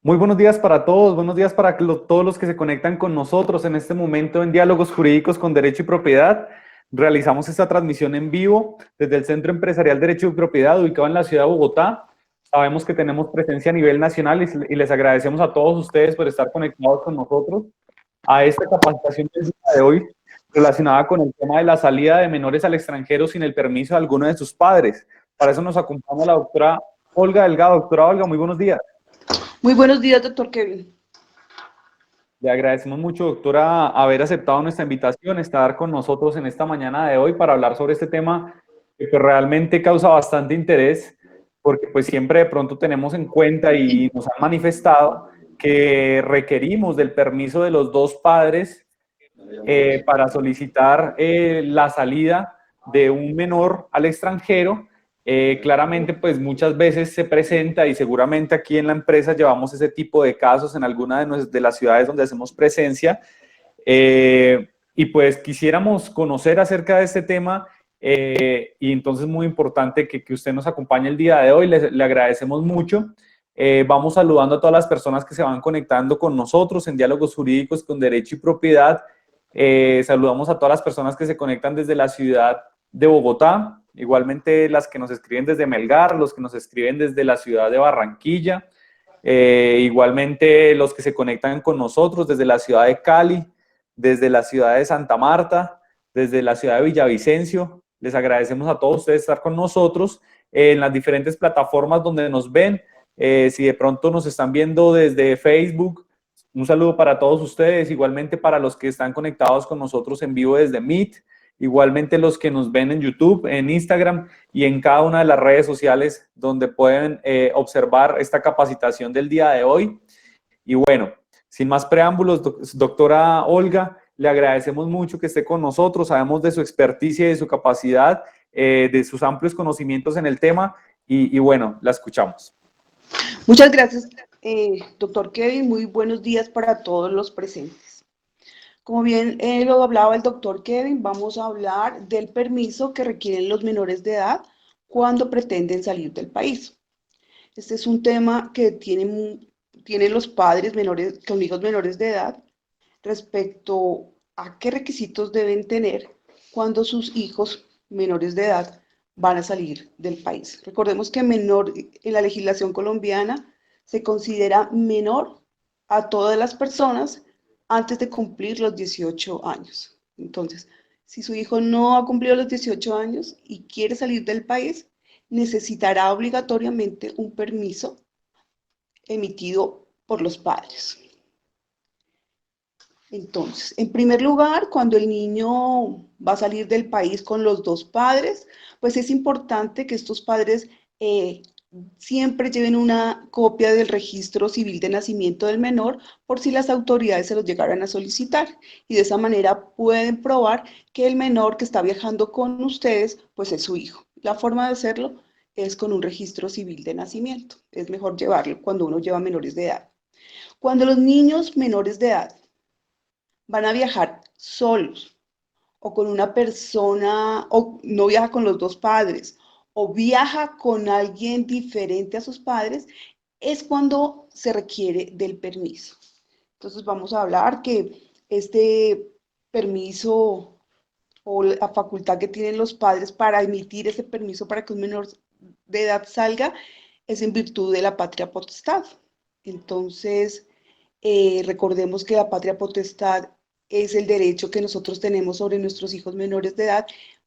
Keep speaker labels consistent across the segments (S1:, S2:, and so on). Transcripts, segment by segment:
S1: Muy buenos días para todos, buenos días para todos los que se conectan con nosotros en este momento en Diálogos Jurídicos con Derecho y Propiedad. Realizamos esta transmisión en vivo desde el Centro Empresarial Derecho y Propiedad, ubicado en la ciudad de Bogotá. Sabemos que tenemos presencia a nivel nacional y les agradecemos a todos ustedes por estar conectados con nosotros a esta capacitación del día de hoy relacionada con el tema de la salida de menores al extranjero sin el permiso de alguno de sus padres. Para eso nos acompaña la doctora Olga Delgado. Doctora Olga, muy buenos días.
S2: Muy buenos días, doctor Kevin.
S1: Le agradecemos mucho, doctora, haber aceptado nuestra invitación, estar con nosotros en esta mañana de hoy para hablar sobre este tema que pues, realmente causa bastante interés, porque pues siempre de pronto tenemos en cuenta y nos han manifestado que requerimos del permiso de los dos padres para solicitar la salida de un menor al extranjero. Claramente, pues muchas veces se presenta y seguramente aquí en la empresa llevamos ese tipo de casos en alguna de las ciudades donde hacemos presencia. Y pues quisiéramos conocer acerca de este tema y entonces muy importante que usted nos acompañe el día de hoy. Le agradecemos mucho. Vamos saludando a todas las personas que se van conectando con nosotros en Diálogos Jurídicos con Derecho y Propiedad. Saludamos a todas las personas que se conectan desde la ciudad de Bogotá, igualmente las que nos escriben desde Melgar, los que nos escriben desde la ciudad de Barranquilla, igualmente los que se conectan con nosotros desde la ciudad de Cali, desde la ciudad de Santa Marta, desde la ciudad de Villavicencio. Les agradecemos a todos ustedes estar con nosotros en las diferentes plataformas donde nos ven. Si de pronto nos están viendo desde Facebook, un saludo para todos ustedes, igualmente para los que están conectados con nosotros en vivo desde Meet, igualmente los que nos ven en YouTube, en Instagram y en cada una de las redes sociales donde pueden observar esta capacitación del día de hoy. Y bueno, sin más preámbulos, doctora Olga, le agradecemos mucho que esté con nosotros, sabemos de su experticia y de su capacidad, de sus amplios conocimientos en el tema y bueno, la escuchamos.
S2: Muchas gracias, doctor Kevin. Muy buenos días para todos los presentes. Como bien lo hablaba el doctor Kevin, vamos a hablar del permiso que requieren los menores de edad cuando pretenden salir del país. Este es un tema que tienen los padres menores, con hijos menores de edad respecto a qué requisitos deben tener cuando sus hijos menores de edad van a salir del país. Recordemos que menor en la legislación colombiana se considera menor a todas las personas antes de cumplir los 18 años. Entonces, si su hijo no ha cumplido los 18 años y quiere salir del país, necesitará obligatoriamente un permiso emitido por los padres. Entonces, en primer lugar, cuando el niño va a salir del país con los dos padres, pues es importante que estos padres siempre lleven una copia del registro civil de nacimiento del menor por si las autoridades se los llegaran a solicitar. Y de esa manera pueden probar que el menor que está viajando con ustedes, pues es su hijo. La forma de hacerlo es con un registro civil de nacimiento. Es mejor llevarlo cuando uno lleva menores de edad. Cuando los niños menores de edad van a viajar solos o con una persona, o no viaja con los dos padres, o viaja con alguien diferente a sus padres, es cuando se requiere del permiso. Entonces vamos a hablar que este permiso o la facultad que tienen los padres para emitir ese permiso para que un menor de edad salga es en virtud de la patria potestad. Entonces, recordemos que la patria potestad es el derecho que nosotros tenemos sobre nuestros hijos menores de edad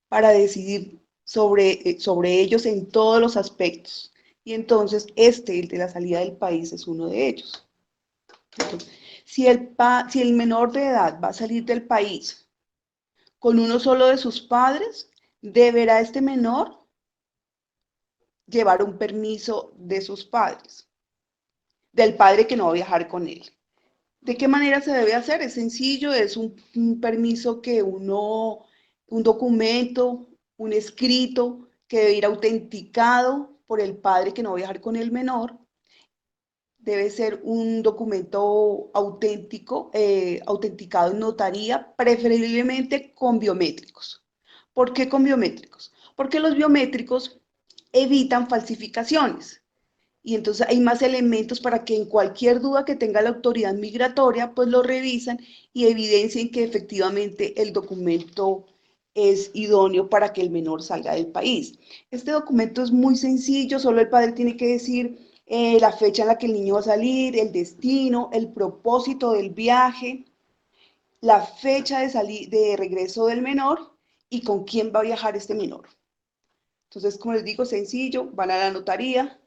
S2: para decidir sobre ellos en todos los aspectos. Y entonces el de la salida del país, es uno de ellos. Entonces, si el menor de edad va a salir del país con uno solo de sus padres, deberá este menor llevar un permiso de sus padres, del padre que no va a viajar con él. ¿De qué manera se debe hacer? Es sencillo, es un permiso que un documento, un escrito que debe ir autenticado por el padre que no va a viajar con el menor. Debe ser un documento auténtico, autenticado en notaría, preferiblemente con biométricos. ¿Por qué con biométricos? Porque los biométricos evitan falsificaciones. y entonces hay más elementos para que en cualquier duda que tenga la autoridad migratoria, pues lo revisan y evidencien que efectivamente el documento es idóneo para que el menor salga del país. Este documento es muy sencillo, solo el padre tiene que decir la fecha en la que el niño va a salir, el destino, el propósito del viaje, la fecha de regreso del menor y con quién va a viajar este menor. Entonces, como les digo, sencillo, van a la notaría,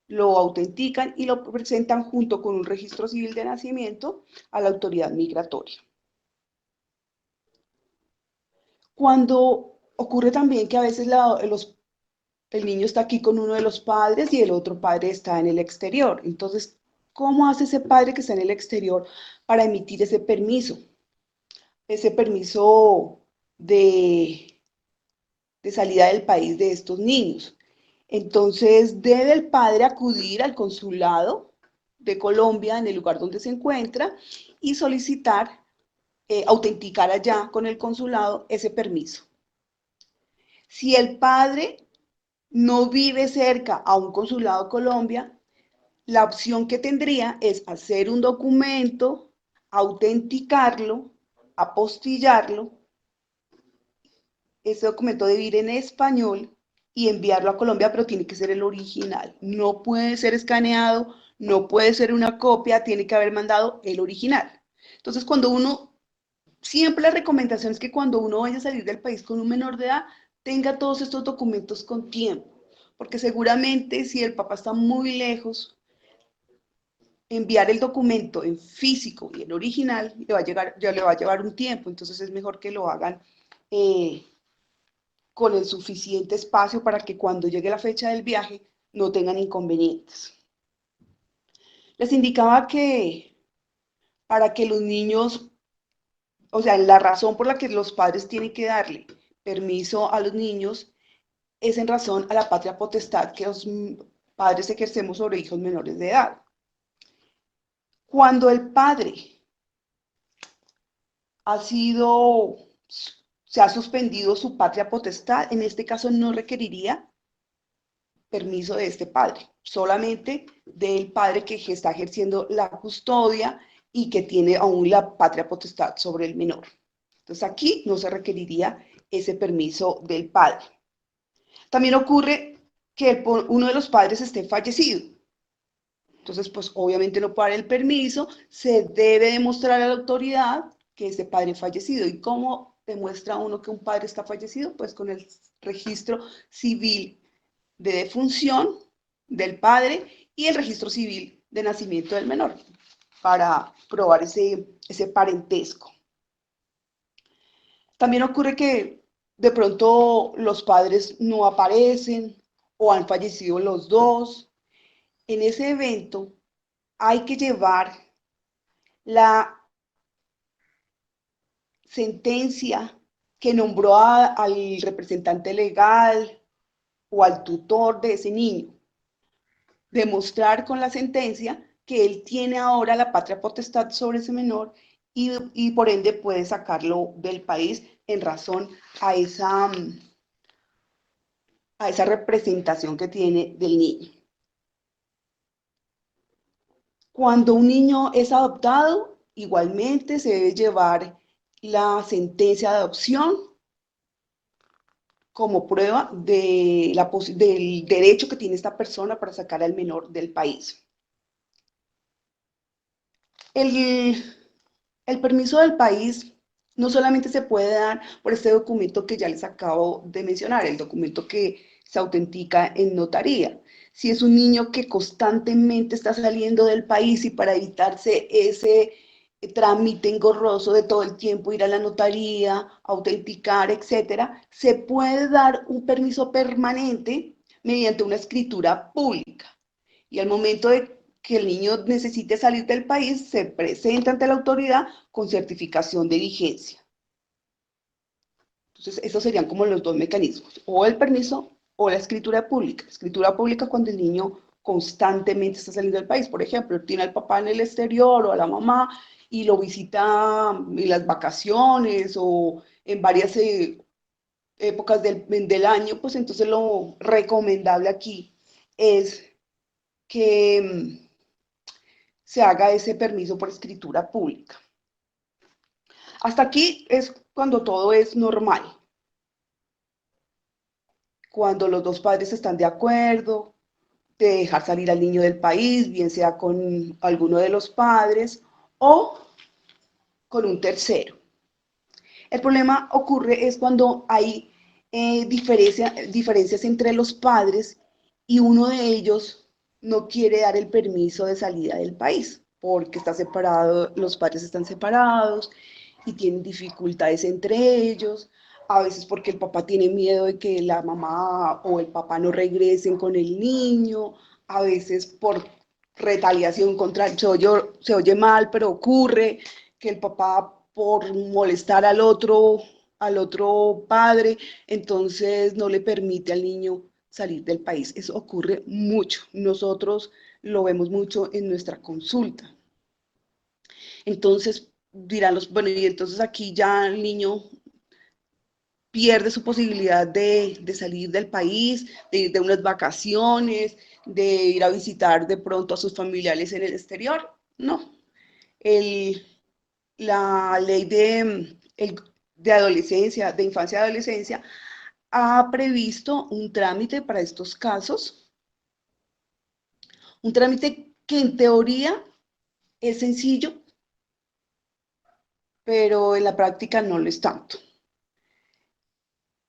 S2: lo autentican y lo presentan junto con un registro civil de nacimiento a la autoridad migratoria. Cuando ocurre también que a veces el niño está aquí con uno de los padres y el otro padre está en el exterior. Entonces, ¿cómo hace ese padre que está en el exterior para emitir ese permiso? Ese permiso de salida del país de estos niños. Entonces, debe el padre acudir al consulado de Colombia en el lugar donde se encuentra y solicitar, autenticar allá con el consulado ese permiso. Si el padre no vive cerca a un consulado de Colombia, la opción que tendría es hacer un documento, autenticarlo, apostillarlo, ese documento debe ir en español y enviarlo a Colombia, pero tiene que ser el original. No puede ser escaneado, no puede ser una copia, tiene que haber mandado el original. Entonces, siempre la recomendación es que cuando uno vaya a salir del país con un menor de edad, tenga todos estos documentos con tiempo, porque seguramente si el papá está muy lejos, enviar el documento en físico y en original ya le va a llevar un tiempo, entonces es mejor que lo hagan con el suficiente espacio para que cuando llegue la fecha del viaje no tengan inconvenientes. Les indicaba que para que los niños, o sea, la razón por la que los padres tienen que darle permiso a los niños es en razón a la patria potestad que los padres ejercemos sobre hijos menores de edad. Cuando el padre se ha suspendido su patria potestad, en este caso no requeriría permiso de este padre, solamente del padre que está ejerciendo la custodia y que tiene aún la patria potestad sobre el menor. Entonces aquí no se requeriría ese permiso del padre. También ocurre que uno de los padres esté fallecido. Entonces, pues obviamente no puede dar el permiso, se debe demostrar a la autoridad que ese padre es fallecido. ¿Y cómo demuestra uno que un padre está fallecido? Pues con el registro civil de defunción del padre y el registro civil de nacimiento del menor para probar ese parentesco. También ocurre que de pronto los padres no aparecen o han fallecido los dos. En ese evento hay que llevar la sentencia que nombró al representante legal o al tutor de ese niño. Demostrar con la sentencia que él tiene ahora la patria potestad sobre ese menor y por ende puede sacarlo del país en razón a esa representación que tiene del niño. Cuando un niño es adoptado, igualmente se debe llevar sentencia de adopción como prueba del derecho que tiene esta persona para sacar al menor del país. El, el permiso del país no solamente se puede dar por este documento que ya les acabo de mencionar, el documento que se autentica en notaría. Si es un niño que constantemente está saliendo del país y para evitarse ese trámite engorroso de todo el tiempo ir a la notaría, autenticar, etcétera, se puede dar un permiso permanente mediante una escritura pública. Y al momento de que el niño necesite salir del país, se presenta ante la autoridad con certificación de vigencia. Entonces, esos serían como los dos mecanismos, o el permiso o la escritura pública. Escritura pública cuando el niño constantemente está saliendo del país. Por ejemplo, tiene al papá en el exterior o a la mamá y lo visita en las vacaciones o en varias épocas del año, pues entonces lo recomendable aquí es que se haga ese permiso por escritura pública. Hasta aquí es cuando todo es normal, cuando los dos padres están de acuerdo de dejar salir al niño del país, bien sea con alguno de los padres o con un tercero. El problema ocurre es cuando hay diferencias entre los padres y uno de ellos no quiere dar el permiso de salida del país porque está separado, los padres están separados y tienen dificultades entre ellos, a veces porque el papá tiene miedo de que la mamá o el papá no regresen con el niño, a veces por retaliación contra, se oye mal, pero ocurre que el papá por molestar al otro padre, entonces no le permite al niño salir del país. Eso ocurre mucho. Nosotros lo vemos mucho en nuestra consulta. Entonces dirán los, bueno, y entonces aquí ya el niño pierde su posibilidad de salir del país, de ir de unas vacaciones, de ir a visitar de pronto a sus familiares en el exterior. No. El, la ley de adolescencia, de infancia y adolescencia, ha previsto un trámite para estos casos, un trámite que en teoría es sencillo, pero en la práctica no lo es tanto.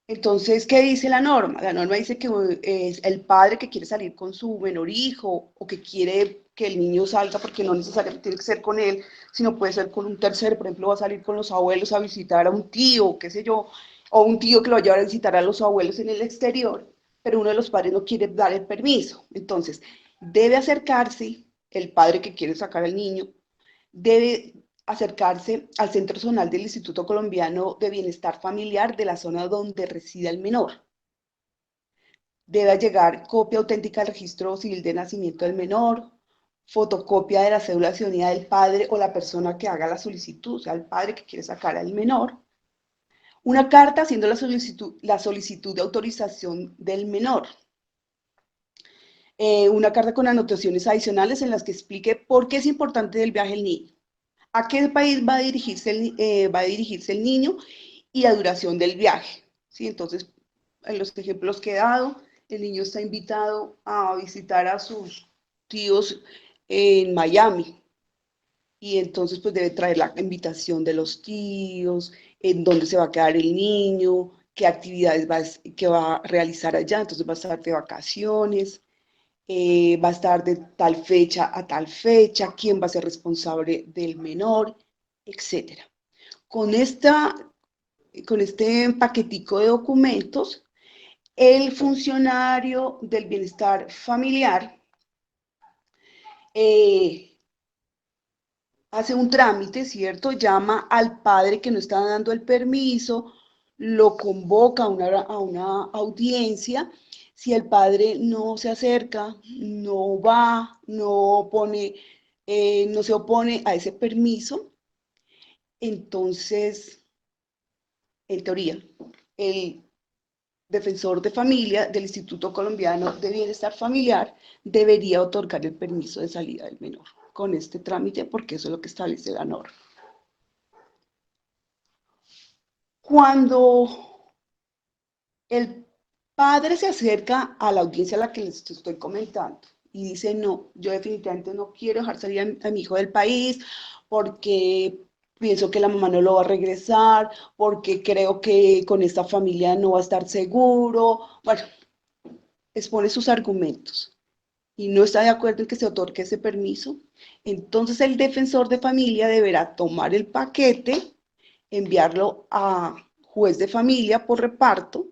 S2: Entonces, ¿qué dice la norma? La norma dice que es el padre que quiere salir con su menor hijo o que quiere que el niño salga, porque no necesariamente tiene que ser con él, sino puede ser con un tercero, por ejemplo, va a salir con los abuelos a visitar a un tío, qué sé yo, o un tío que lo va a llevar a visitar a los abuelos en el exterior, pero uno de los padres no quiere dar el permiso. Entonces, debe acercarse el padre que quiere sacar al niño, debe acercarse al Centro Zonal del Instituto Colombiano de Bienestar Familiar de la zona donde reside el menor. Debe llegar copia auténtica del registro civil de nacimiento del menor, fotocopia de la cédula de ciudadanía del padre o la persona que haga la solicitud, o sea, el padre que quiere sacar al menor, una carta haciendo la solicitud de autorización del menor, una carta con anotaciones adicionales en las que explique por qué es importante el viaje del niño, a qué país va a dirigirse el niño y la duración del viaje. ¿Sí? Entonces, en los ejemplos que he dado, el niño está invitado a visitar a sus tíos en Miami y entonces pues debe traer la invitación de los tíos, en dónde se va a quedar el niño, qué actividades que va a realizar allá, entonces va a estar de vacaciones, va a estar de tal fecha a tal fecha, quién va a ser responsable del menor, etcétera. Con, con este paquetico de documentos, el funcionario del bienestar familiar hace un trámite, ¿cierto? Llama al padre que no está dando el permiso, lo convoca a una audiencia. Si el padre no se acerca, no va, no pone, no se opone a ese permiso, entonces, en teoría, el defensor de familia del Instituto Colombiano de Bienestar Familiar debería otorgar el permiso de salida del menor con este trámite, porque eso es lo que establece la norma. Cuando el padre se acerca a la audiencia a la que les estoy comentando y dice, no, yo definitivamente no quiero dejar salir a mi hijo del país porque pienso que la mamá no lo va a regresar, porque creo que con esta familia no va a estar seguro. Bueno, expone sus argumentos y no está de acuerdo en que se otorgue ese permiso, entonces el defensor de familia deberá tomar el paquete, enviarlo a juez de familia por reparto.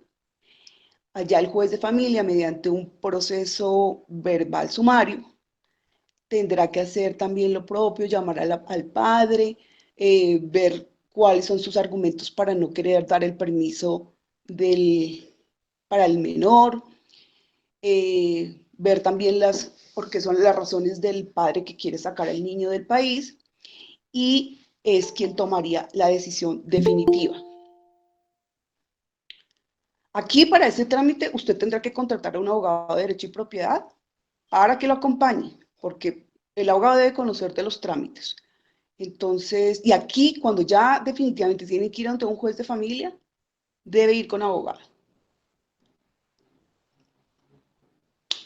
S2: Allá el juez de familia, mediante un proceso verbal sumario, tendrá que hacer también lo propio, llamar al padre, ver cuáles son sus argumentos para no querer dar el permiso para el menor, ver también porque son las razones del padre que quiere sacar al niño del país y es quien tomaría la decisión definitiva. Aquí para este trámite usted tendrá que contratar a un abogado de derecho y propiedad para que lo acompañe, porque el abogado debe conocer de los trámites. Entonces, y aquí cuando ya definitivamente tiene que ir ante un juez de familia, debe ir con abogado.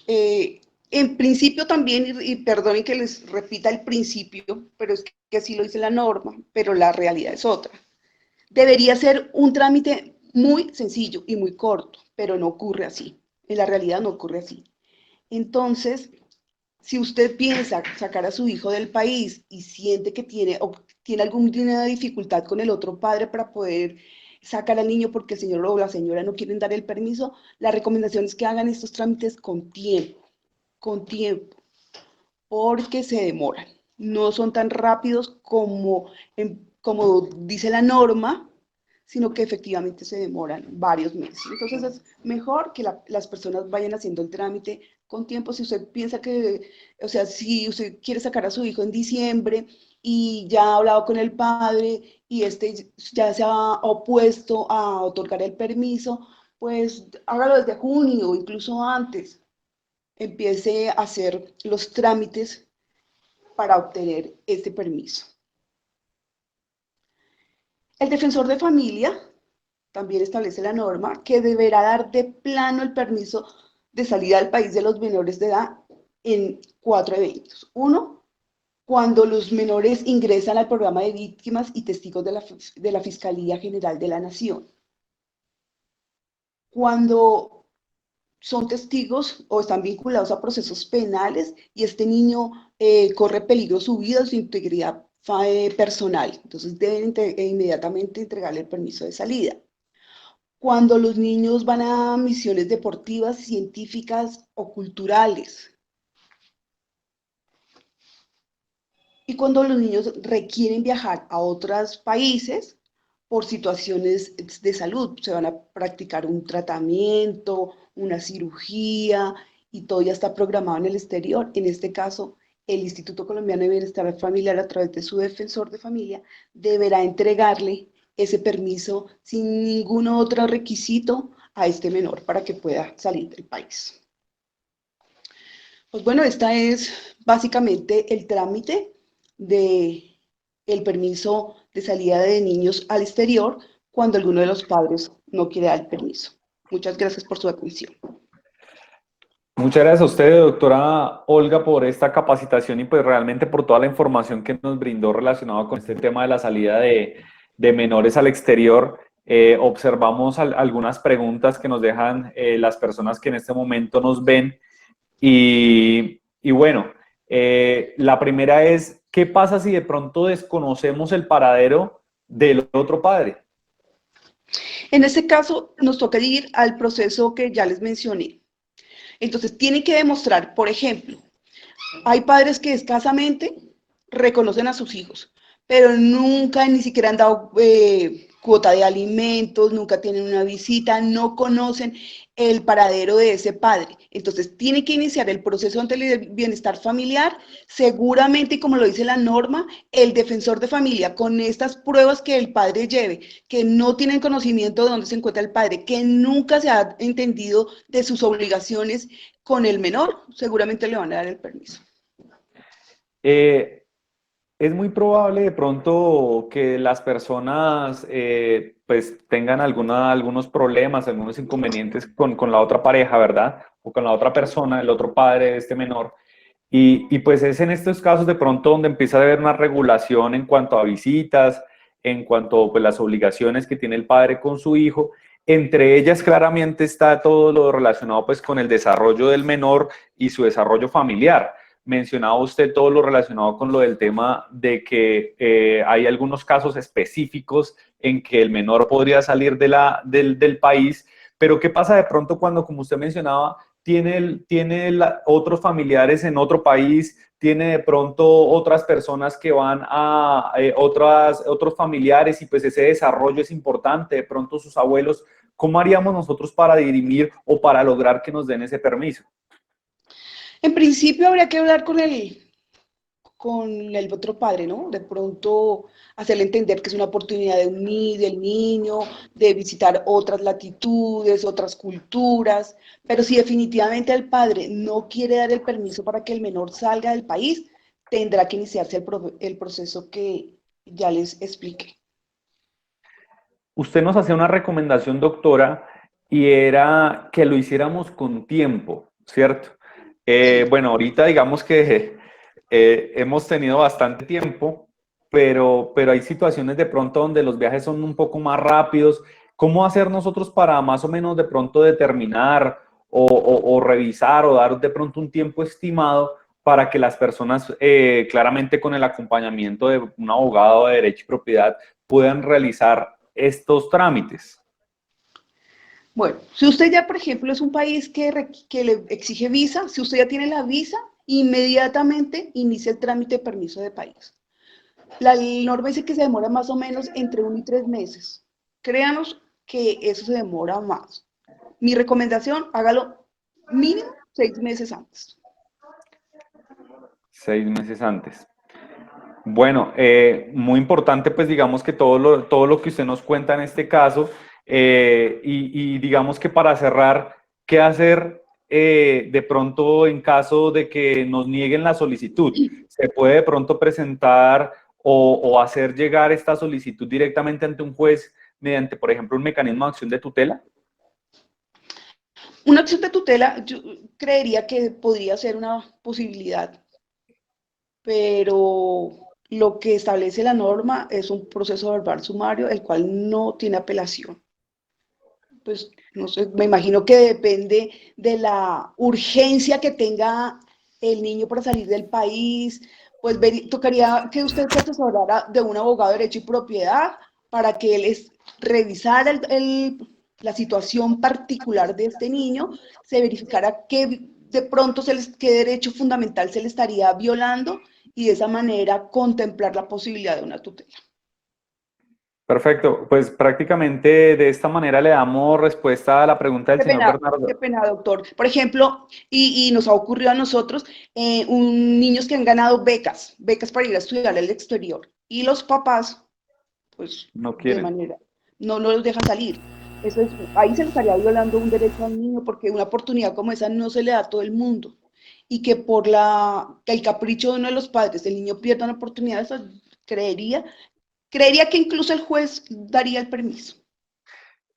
S2: En principio también, y perdonen que les repita el principio, pero es que así lo dice la norma, pero la realidad es otra. Debería ser un trámite muy sencillo y muy corto, pero no ocurre así. En la realidad no ocurre así. Entonces, si usted piensa sacar a su hijo del país y siente que tiene, o tiene alguna dificultad con el otro padre para poder sacar al niño porque el señor o la señora no quieren dar el permiso, la recomendación es que hagan estos trámites con tiempo, porque se demoran. No son tan rápidos como dice la norma, sino que efectivamente se demoran varios meses. Entonces es mejor que las personas vayan haciendo el trámite con tiempo. Si usted piensa que, o sea, si usted quiere sacar a su hijo en diciembre y ya ha hablado con el padre y este ya se ha opuesto a otorgar el permiso, pues hágalo desde junio o incluso antes. Empiece a hacer los trámites para obtener este permiso. El defensor de familia también establece la norma que deberá dar de plano el permiso de salida al país de los menores de edad en 4 eventos. Uno, cuando los menores ingresan al programa de víctimas y testigos de la Fiscalía General de la Nación. Cuando son testigos o están vinculados a procesos penales y este niño corre peligro su vida o su integridad personal. Entonces deben inmediatamente entregarle el permiso de salida. Cuando los niños van a misiones deportivas, científicas o culturales. Y cuando los niños requieren viajar a otros países por situaciones de salud, se van a practicar un tratamiento, una cirugía y todo ya está programado en el exterior. En este caso, el Instituto Colombiano de Bienestar Familiar, a través de su defensor de familia, deberá entregarle ese permiso sin ningún otro requisito a este menor para que pueda salir del país. Pues bueno, esta es básicamente el trámite de el permiso de salida de niños al exterior cuando alguno de los padres no quiere dar el permiso. Muchas gracias por su atención.
S1: Muchas gracias a usted, doctora Olga, por esta capacitación y pues realmente por toda la información que nos brindó relacionada con este tema de la salida de menores al exterior. Observamos algunas preguntas que nos dejan las personas que en este momento nos ven y bueno, la primera es, ¿qué pasa si de pronto desconocemos el paradero del otro padre?
S2: En este caso, nos toca ir al proceso que ya les mencioné. Entonces, tienen que demostrar, por ejemplo, hay padres que escasamente reconocen a sus hijos, pero nunca ni siquiera han dado cuota de alimentos, nunca tienen una visita, no conocen el paradero de ese padre. Entonces, tiene que iniciar el proceso ante el bienestar familiar. Seguramente, y como lo dice la norma, el defensor de familia, con estas pruebas que el padre lleve, que no tienen conocimiento de dónde se encuentra el padre, que nunca se ha entendido de sus obligaciones con el menor, seguramente le van a dar el permiso.
S1: Es muy probable de pronto que las personas pues tengan algunos problemas, algunos inconvenientes con la otra pareja, ¿verdad? O con la otra persona, el otro padre de este menor. Y pues es en estos casos de pronto donde empieza a haber una regulación en cuanto a visitas, en cuanto pues las obligaciones que tiene el padre con su hijo. Entre ellas claramente está todo lo relacionado pues con el desarrollo del menor y su desarrollo familiar. Mencionaba usted todo lo relacionado con lo del tema de que hay algunos casos específicos en que el menor podría salir del país, pero ¿qué pasa de pronto cuando, como usted mencionaba, tiene otros familiares en otro país, tiene de pronto otras personas que van a otros familiares y pues ese desarrollo es importante, de pronto sus abuelos? ¿Cómo haríamos nosotros para dirimir o para lograr que nos den ese permiso?
S2: En principio habría que hablar con el otro padre, ¿no? De pronto hacerle entender que es una oportunidad del niño, de visitar otras latitudes, otras culturas, pero si definitivamente el padre no quiere dar el permiso para que el menor salga del país, tendrá que iniciarse el proceso que ya les expliqué.
S1: Usted nos hacía una recomendación, doctora, y era que lo hiciéramos con tiempo, ¿cierto?
S2: Sí.
S1: Bueno, ahorita digamos que hemos tenido bastante tiempo, pero hay situaciones de pronto donde los viajes son un poco más rápidos. ¿Cómo hacer nosotros para más o menos de pronto determinar o revisar o dar de pronto un tiempo estimado para que las personas, claramente con el acompañamiento de un abogado de derecho y propiedad, puedan realizar estos trámites?
S2: Bueno, si usted ya, por ejemplo, es un país que le exige visa, si usted ya tiene la visa, inmediatamente inicia el trámite de permiso de país. La norma dice que se demora más o menos entre 1 y 3 meses. Créanos que eso se demora más. Mi recomendación, hágalo mínimo 6 meses antes.
S1: 6 meses antes. Bueno, muy importante, pues digamos que todo lo que usted nos cuenta en este caso, y digamos que para cerrar, ¿qué hacer de pronto en caso de que nos nieguen la solicitud? ¿Se puede de pronto presentar o hacer llegar esta solicitud directamente ante un juez mediante, por ejemplo, un mecanismo de acción de tutela?
S2: Una acción de tutela, yo creería que podría ser una posibilidad, pero lo que establece la norma es un proceso verbal sumario, el cual no tiene apelación. Pues no sé, me imagino que depende de la urgencia que tenga el niño para salir del país, pues tocaría que usted se asesorara de un abogado de derecho y propiedad para que él revisara la situación particular de este niño, se verificara qué de pronto qué derecho fundamental se le estaría violando y de esa manera contemplar la posibilidad de una tutela.
S1: Perfecto, pues prácticamente de esta manera le damos respuesta a la pregunta del señor
S2: Qué
S1: Bernardo.
S2: pena, doctor. Por ejemplo, y nos ha ocurrido a nosotros, niños que han ganado becas para ir a estudiar al exterior, y los papás, pues,
S1: No
S2: de
S1: quieren.
S2: manera, no los dejan salir. Eso es, ahí se le estaría violando un derecho al niño, porque una oportunidad como esa no se le da a todo el mundo. Y que por que el capricho de uno de los padres, el niño pierda una oportunidad, esa, creería, creería que incluso el juez daría el permiso.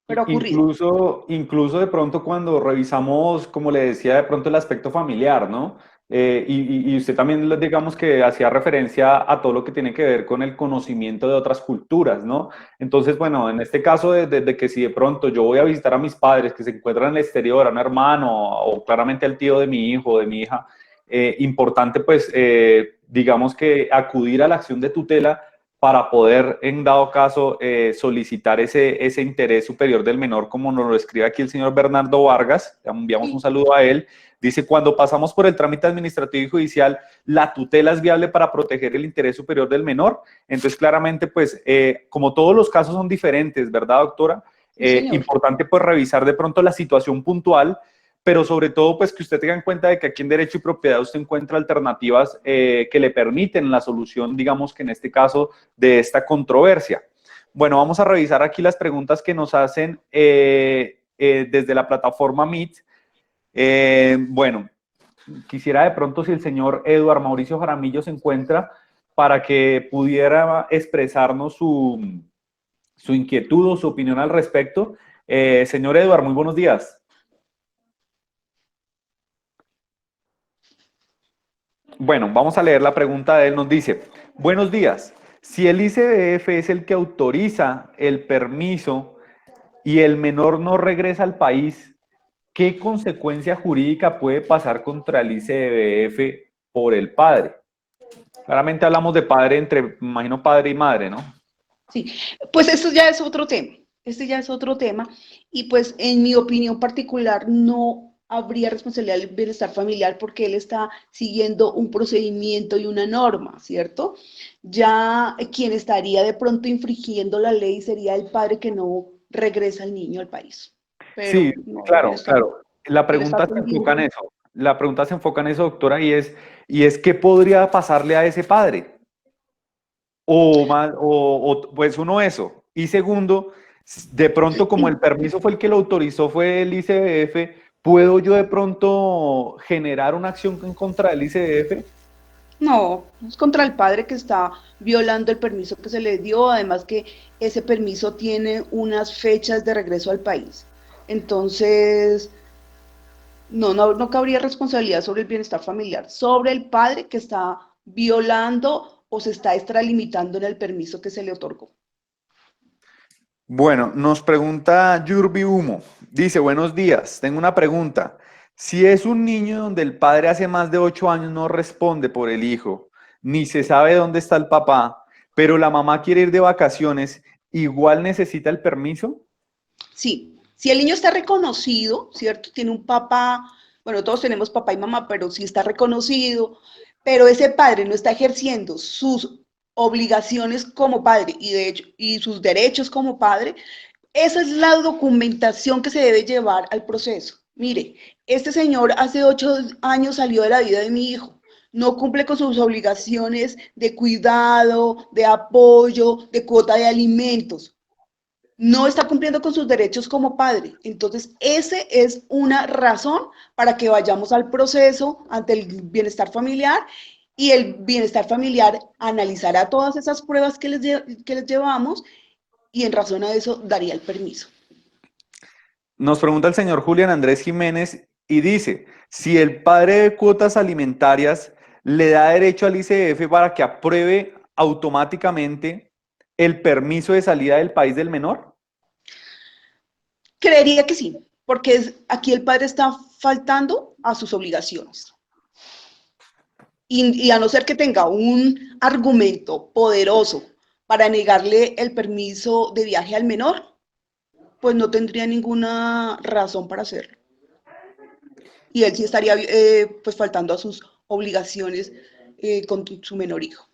S2: Pero ha ocurrido.
S1: Incluso de pronto cuando revisamos, como le decía, de pronto el aspecto familiar, ¿no? Y usted también, digamos que hacía referencia a todo lo que tiene que ver con el conocimiento de otras culturas, ¿no? Entonces, bueno, en este caso de que si de pronto yo voy a visitar a mis padres que se encuentran en el exterior, a un hermano o claramente al tío de mi hijo o de mi hija, importante pues, digamos que acudir a la acción de tutela para poder, en dado caso, solicitar ese interés superior del menor, como nos lo escribe aquí el señor Bernardo Vargas. Le enviamos un
S2: Sí,
S1: saludo a él. Dice, cuando pasamos por el trámite administrativo y judicial, la tutela es viable para proteger el interés superior del menor. Entonces, claramente, pues, como todos los casos son diferentes, ¿verdad, doctora?
S2: sí, señor.
S1: Importante, pues, revisar de pronto la situación puntual, pero sobre todo, pues, que usted tenga en cuenta de que aquí en Derecho y Propiedad usted encuentra alternativas que le permiten la solución, digamos que en este caso, de esta controversia. Bueno, vamos a revisar aquí las preguntas que nos hacen desde la plataforma Meet. Bueno, quisiera de pronto si el señor Eduard Mauricio Jaramillo se encuentra para que pudiera expresarnos su inquietud o su opinión al respecto. Señor Eduard, muy buenos días. Bueno, vamos a leer la pregunta de él. Nos dice, buenos días. Si el ICBF es el que autoriza el permiso y el menor no regresa al país, ¿qué consecuencia jurídica puede pasar contra el ICBF por el padre? Claramente hablamos de padre entre, me imagino, padre y madre, ¿no?
S2: Sí, pues esto ya es otro tema. Este ya es otro tema. Y pues en mi opinión particular no habría responsabilidad del bienestar familiar porque él está siguiendo un procedimiento y una norma, ¿cierto? Ya quien estaría de pronto infringiendo la ley sería el padre que no regresa al niño al país.
S1: Sí,
S2: Pero no,
S1: claro, claro. La
S2: él está
S1: pregunta se enfoca en
S2: atendiendo.
S1: eso. la pregunta se enfoca en eso, doctora, y es ¿qué podría pasarle a ese padre? O, más, pues uno eso. Y segundo, de pronto como el permiso fue el que lo autorizó, fue el ICBF, ¿puedo yo de pronto generar una acción en contra del ICBF?
S2: No, es contra el padre que está violando el permiso que se le dio, además que ese permiso tiene unas fechas de regreso al país. Entonces, no cabría responsabilidad sobre el bienestar familiar, sobre el padre que está violando o se está extralimitando en el permiso que se le otorgó.
S1: Bueno, nos pregunta Yurbi Humo. Dice, buenos días, tengo una pregunta. Si es un niño donde el padre hace más de 8 años no responde por el hijo, ni se sabe dónde está el papá, pero la mamá quiere ir de vacaciones, ¿igual necesita el permiso?
S2: Sí, si el niño está reconocido, ¿cierto? Tiene un papá, bueno, todos tenemos papá y mamá, pero sí está reconocido, pero ese padre no está ejerciendo sus obligaciones como padre y de hecho y sus derechos como padre, esa es la documentación que se debe llevar al proceso. Mire, este señor hace 8 años salió de la vida de mi hijo, no cumple con sus obligaciones de cuidado, de apoyo, de cuota de alimentos, no está cumpliendo con sus derechos como padre. Entonces, ese es una razón para que vayamos al proceso ante el bienestar familiar y el bienestar familiar analizará todas esas pruebas que les llevamos y en razón a eso daría el permiso.
S1: Nos pregunta el señor Julián Andrés Jiménez y dice, si el padre de cuotas alimentarias le da derecho al ICF para que apruebe automáticamente el permiso de salida del país del menor.
S2: Creería que sí, porque aquí el padre está faltando a sus obligaciones. Y a no ser que tenga un argumento poderoso para negarle el permiso de viaje al menor, pues no tendría ninguna razón para hacerlo. Y él sí estaría pues faltando a sus obligaciones con su menor hijo.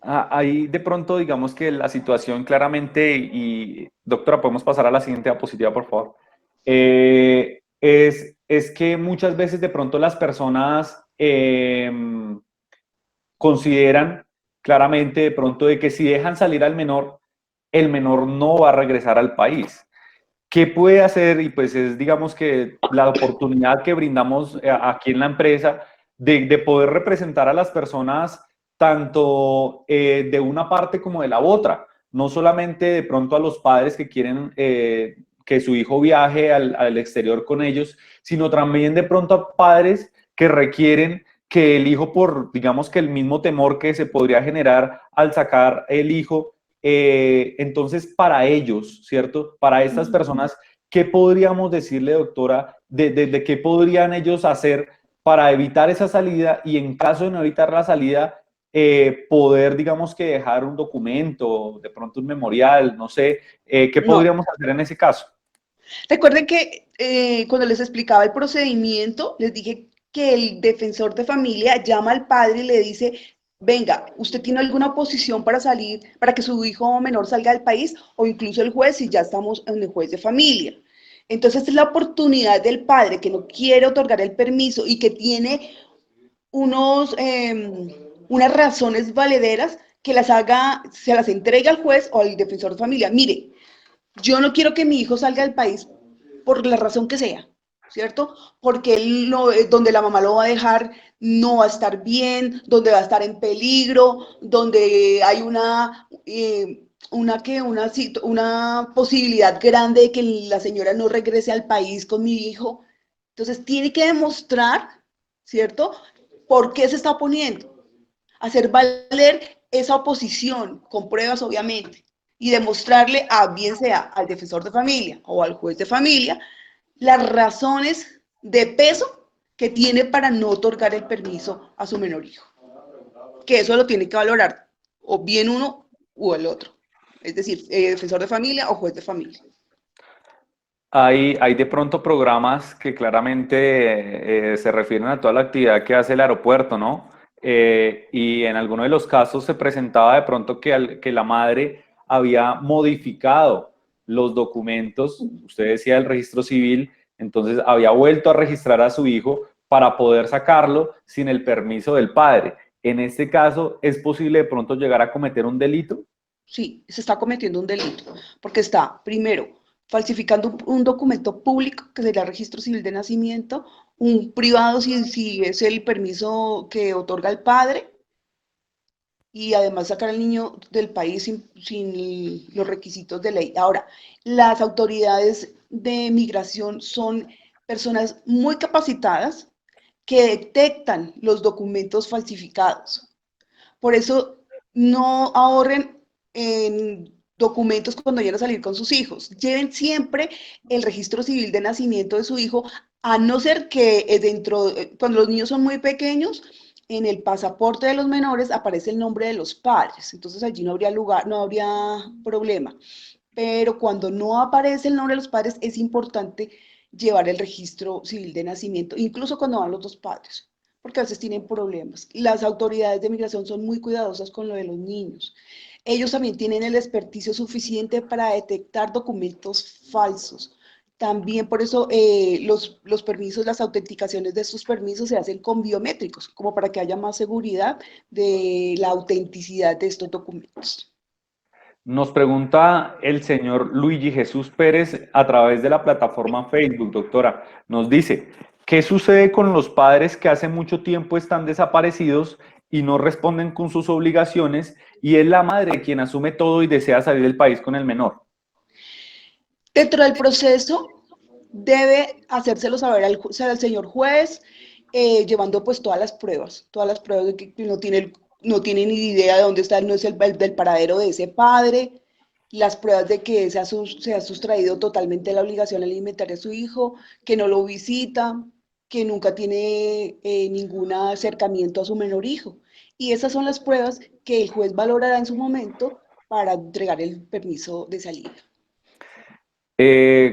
S1: Ahí de pronto digamos que la situación claramente, y doctora, podemos pasar a la siguiente diapositiva, por favor. Es que muchas veces de pronto las personas consideran claramente de pronto de que si dejan salir al menor, el menor no va a regresar al país. ¿Qué puede hacer? Y pues es, digamos que la oportunidad que brindamos aquí en la empresa de poder representar a las personas tanto de una parte como de la otra. No solamente de pronto a los padres que quieren que su hijo viaje al exterior con ellos, sino también de pronto a padres que requieren que el hijo, por digamos que el mismo temor que se podría generar al sacar el hijo, entonces, para ellos, ¿cierto? Para estas personas, ¿qué podríamos decirle, doctora, de qué podrían ellos hacer para evitar esa salida y en caso de no evitar la salida, poder, digamos que dejar un documento, de pronto un memorial, no sé, ¿qué
S2: No.
S1: podríamos hacer en ese caso?
S2: Recuerden que cuando les explicaba el procedimiento, les dije que el defensor de familia llama al padre y le dice, venga, ¿usted tiene alguna oposición para salir, para que su hijo menor salga del país? O incluso el juez, si ya estamos en el juez de familia. Entonces es la oportunidad del padre que no quiere otorgar el permiso y que tiene unos, unas razones valederas que las haga, se las entregue al juez o al defensor de familia. Mire, yo no quiero que mi hijo salga del país por la razón que sea, ¿cierto? Porque él no, donde la mamá lo va a dejar no va a estar bien, donde va a estar en peligro, donde hay una posibilidad grande de que la señora no regrese al país con mi hijo. Entonces tiene que demostrar, ¿cierto? ¿Por qué se está oponiendo? Hacer valer esa oposición, con pruebas obviamente, y demostrarle a bien sea al defensor de familia o al juez de familia las razones de peso que tiene para no otorgar el permiso a su menor hijo. Que eso lo tiene que valorar o bien uno o el otro. Es decir, defensor de familia o juez de familia.
S1: Hay de pronto programas que claramente se refieren a toda la actividad que hace el aeropuerto, ¿no? Y en alguno de los casos se presentaba de pronto que la madre había modificado los documentos, usted decía el registro civil, entonces había vuelto a registrar a su hijo, para poder sacarlo sin el permiso del padre. En este caso, ¿es posible de pronto llegar a cometer un delito?
S2: Sí, se está cometiendo un delito, porque está, primero, falsificando un documento público, que sería el registro civil de nacimiento, un privado si es el permiso que otorga el padre, y además sacar al niño del país sin los requisitos de ley. Ahora, las autoridades de migración son personas muy capacitadas que detectan los documentos falsificados. Por eso no ahorren en documentos cuando vayan a salir con sus hijos. Lleven siempre el registro civil de nacimiento de su hijo, a no ser que cuando los niños son muy pequeños, en el pasaporte de los menores aparece el nombre de los padres. Entonces allí no habría lugar, no habría problema. Pero cuando no aparece el nombre de los padres, es importante llevar el registro civil de nacimiento, incluso cuando van los dos padres, porque a veces tienen problemas. Las autoridades de migración son muy cuidadosas con lo de los niños. Ellos también tienen el experticio suficiente para detectar documentos falsos. También por eso los permisos, las autenticaciones de estos permisos se hacen con biométricos, como para que haya más seguridad de la autenticidad de estos documentos.
S1: Nos pregunta el señor Luigi Jesús Pérez a través de la plataforma Facebook, doctora. Nos dice, ¿qué sucede con los padres que hace mucho tiempo están desaparecidos y no responden con sus obligaciones y es la madre quien asume todo y desea salir del país con el menor?
S2: Dentro del proceso debe hacérselo saber al señor juez, llevando pues todas las pruebas de que no tiene ni idea de dónde está, no es del paradero de ese padre, las pruebas de que se ha sustraído totalmente la obligación alimentaria a su hijo, que no lo visita, que nunca tiene ningún acercamiento a su menor hijo. Y esas son las pruebas que el juez valorará en su momento para entregar el permiso de salida.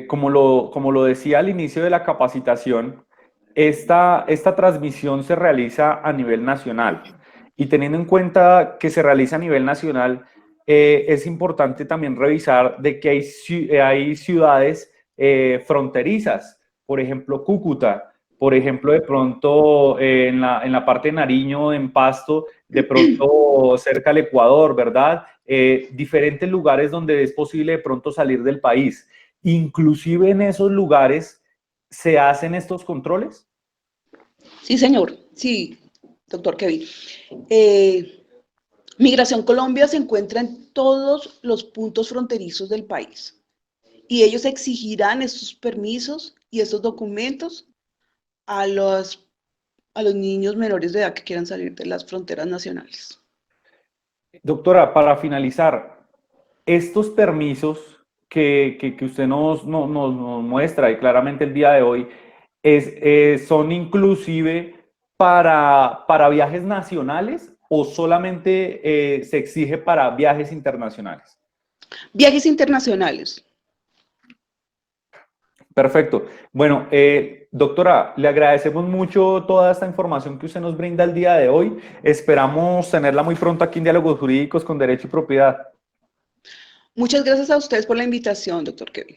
S1: Como lo decía al inicio de la capacitación, esta transmisión se realiza a nivel nacional y teniendo en cuenta que se realiza a nivel nacional, es importante también revisar de que hay ciudades fronterizas, por ejemplo Cúcuta, por ejemplo de pronto en la parte de Nariño, en Pasto, de pronto cerca al Ecuador, ¿verdad? Diferentes lugares donde es posible de pronto salir del país. Inclusive en esos lugares se hacen estos controles.
S2: Sí, señor. Sí, doctor Kevin. Migración Colombia se encuentra en todos los puntos fronterizos del país y ellos exigirán estos permisos y estos documentos a a los niños menores de edad que quieran salir de las fronteras nacionales.
S1: Doctora, para finalizar, estos permisos que usted nos muestra y claramente el día de hoy son inclusive para viajes nacionales o solamente se exige para viajes internacionales.
S2: Viajes internacionales.
S1: Perfecto. Bueno, doctora, le agradecemos mucho toda esta información que usted nos brinda el día de hoy. Esperamos tenerla muy pronto aquí en Diálogos Jurídicos con Derecho y Propiedad.
S2: Muchas gracias a ustedes por la invitación, doctor Kevin.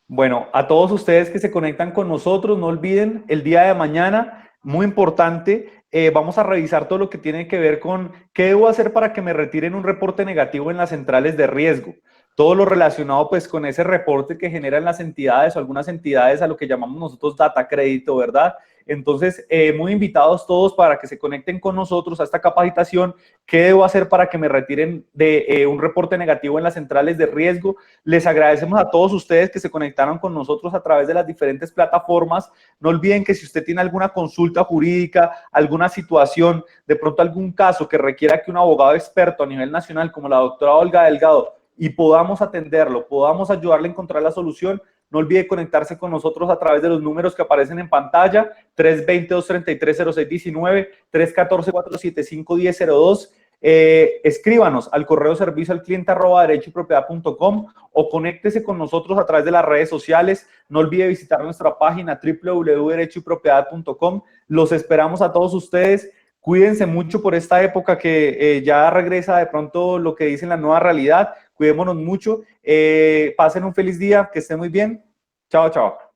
S1: Bueno, a todos ustedes que se conectan con nosotros, no olviden el día de mañana, muy importante, vamos a revisar todo lo que tiene que ver con qué debo hacer para que me retiren un reporte negativo en las centrales de riesgo. Todo lo relacionado pues con ese reporte que generan las entidades o algunas entidades a lo que llamamos nosotros data crédito, ¿verdad? Entonces, muy invitados todos para que se conecten con nosotros a esta capacitación. ¿Qué debo hacer para que me retiren de un reporte negativo en las centrales de riesgo? Les agradecemos a todos ustedes que se conectaron con nosotros a través de las diferentes plataformas. No olviden que si usted tiene alguna consulta jurídica, alguna situación, de pronto algún caso que requiera que un abogado experto a nivel nacional como la doctora Olga Delgado y podamos atenderlo, podamos ayudarle a encontrar la solución, no olvide conectarse con nosotros a través de los números que aparecen en pantalla, 320-233-0619, 314-475-1002. Escríbanos al correo servicio al cliente @derechoypropiedad.com o conéctese con nosotros a través de las redes sociales. No olvide visitar nuestra página www.derechoypropiedad.com. Los esperamos a todos ustedes. Cuídense mucho por esta época que ya regresa de pronto lo que dicen la nueva realidad. Cuidémonos mucho. Pasen un feliz día, que estén muy bien. Chao, chao.